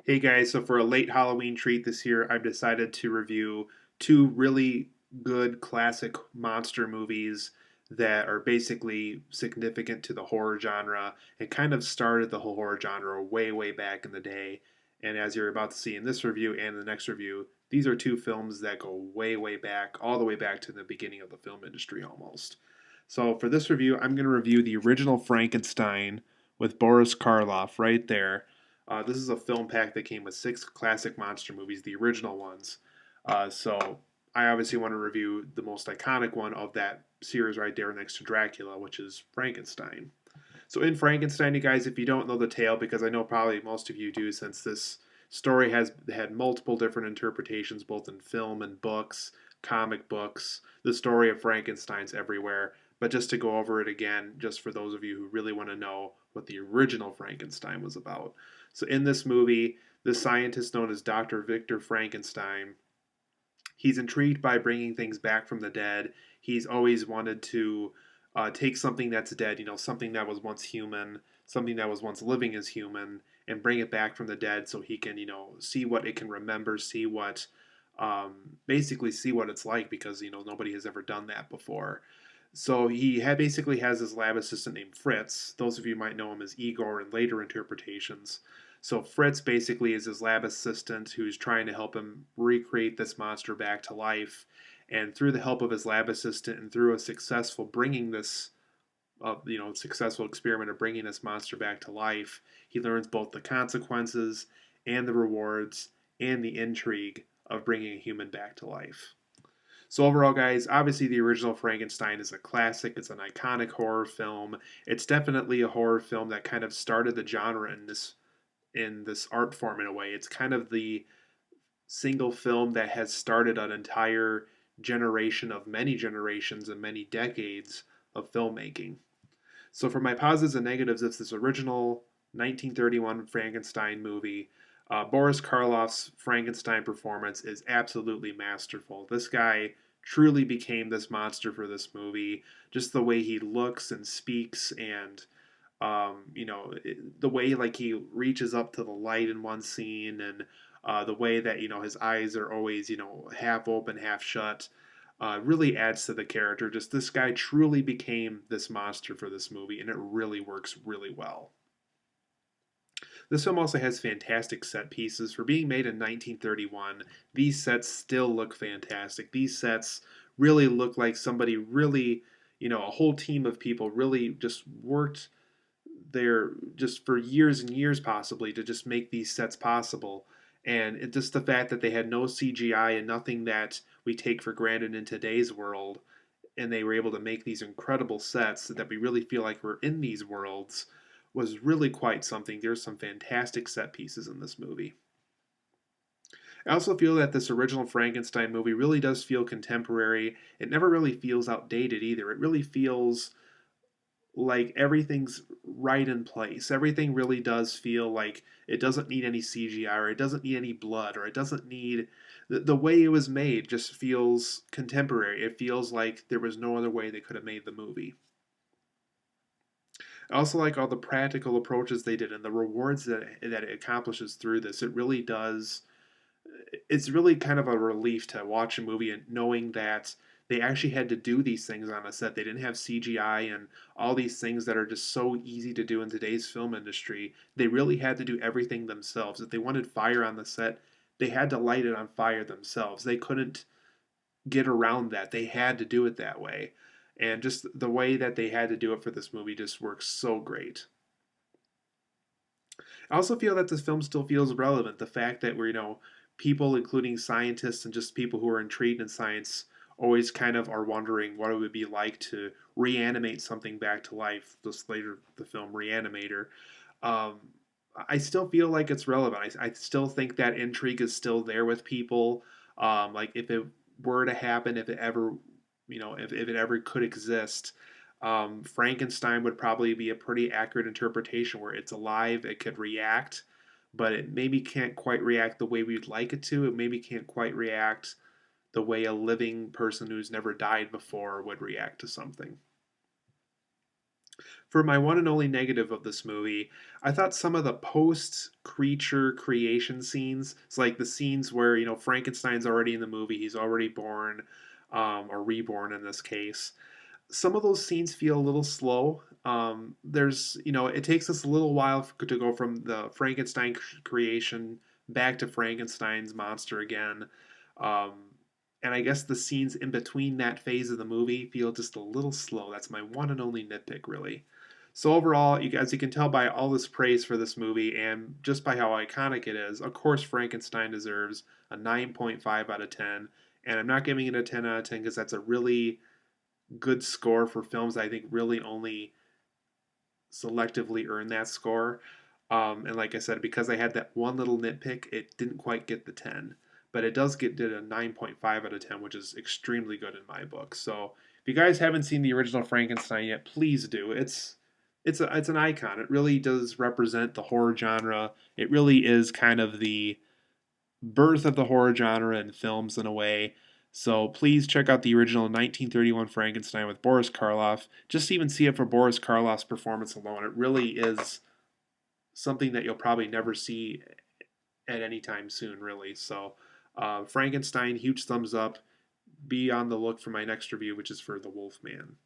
Hey guys, so for a late Halloween treat this year, I've decided to review two really good classic monster movies that are basically significant to the horror genre and kind of started the whole horror genre way, way back in the day. And as you're about to see in this review and the next review, these are two films that go way, way back, all the way back to the beginning of the film industry almost. So for this review, I'm going to review the original Frankenstein with Boris Karloff right there. This is a film pack that came with six classic monster movies, the original ones. So I obviously want to review the most iconic one of that series right there next to Dracula, which is Frankenstein. So in Frankenstein, you guys, if you don't know the tale, because I know probably most of you do, since this story has had multiple different interpretations, both in film and books, comic books. The story of Frankenstein's everywhere. But just to go over it again, just for those of you who really want to know what the original Frankenstein was about. So in this movie, the scientist known as Dr. Victor Frankenstein, he's intrigued by bringing things back from the dead. He's always wanted to take something that's dead, something that was once human, something that was once living as human, and bring it back from the dead so he can, see what it can remember, see what, basically see what it's like because, nobody has ever done that before. So he basically has his lab assistant named Fritz. Those of you might know him as Igor in later interpretations. So Fritz basically is his lab assistant who's trying to help him recreate this monster back to life. And through the help of his lab assistant and through a successful bringing this, successful experiment of bringing this monster back to life, he learns both the consequences and the rewards and the intrigue of bringing a human back to life. So overall, guys, obviously the original Frankenstein is a classic. It's an iconic horror film. It's definitely a horror film that kind of started the genre in this art form in a way. It's kind of the single film that has started an entire generation of many generations and many decades of filmmaking. So for my positives and negatives, it's this original 1931 Frankenstein movie. Boris Karloff's Frankenstein performance is absolutely masterful. This guy truly became this monster for this movie. Just the way he looks and speaks, and the way like he reaches up to the light in one scene, and the way that his eyes are always half open, half shut. Really adds to the character. Just this guy truly became this monster for this movie, and it really works really well. This film also has fantastic set pieces. For being made in 1931, these sets still look fantastic. These sets really look like somebody really, a whole team of people really just worked there just for years and years possibly to just make these sets possible. And just the fact that they had no CGI and nothing that we take for granted in today's world, and they were able to make these incredible sets that we really feel like we're in these worlds was really quite something. There's some fantastic set pieces in this movie. I also feel that this original Frankenstein movie really does feel contemporary. It never really feels outdated either. It really feels like everything's right in place. Everything really does feel like it doesn't need any CGI, or it doesn't need any blood, or it doesn't need the way it was made just feels contemporary. It feels like there was no other way they could have made the movie. I also like all the practical approaches they did and the rewards that it accomplishes through this. It really does. It's really kind of a relief to watch a movie and knowing that they actually had to do these things on a set. They didn't have CGI and all these things that are just so easy to do in today's film industry. They really had to do everything themselves. If they wanted fire on the set, they had to light it on fire themselves. They couldn't get around that. They had to do it that way. And just the way that they had to do it for this movie just works so great. I also feel that this film still feels relevant. The fact that we're, people, including scientists and just people who are intrigued in science, always kind of are wondering what it would be like to reanimate something back to life. Just later, the film Reanimator. Um, I still feel like it's relevant. I still think that intrigue is still there with people. Like if it were to happen, if it ever, if it ever could exist, Frankenstein would probably be a pretty accurate interpretation where it's alive, it could react, but it maybe can't quite react the way we'd like it to. It maybe can't quite react the way a living person who's never died before would react to something. For my one and only negative of this movie, I thought some of the post creature creation scenes, it's like the scenes where, Frankenstein's already in the movie, he's already born, or reborn in this case. Some of those scenes feel a little slow. It takes us a little while to go from the Frankenstein creation back to Frankenstein's monster again. Um, and I guess the scenes in between that phase of the movie feel just a little slow. That's my one and only nitpick, really. So overall, as you can tell by all this praise for this movie and just by how iconic it is, of course Frankenstein deserves a 9.5 out of 10. And I'm not giving it a 10 out of 10 because that's a really good score for films I think really only selectively earn that score. And like I said, because I had that one little nitpick, it didn't quite get the 10. But it does did a 9.5 out of 10, which is extremely good in my book. So if you guys haven't seen the original Frankenstein yet, please do. It's an icon. It really does represent the horror genre. It really is kind of the birth of the horror genre in films in a way. So please check out the original 1931 Frankenstein with Boris Karloff. Just to even see it for Boris Karloff's performance alone, it really is something that you'll probably never see at any time soon, really. So Frankenstein, huge thumbs up. Be on the look for my next review, which is for The Wolf Man.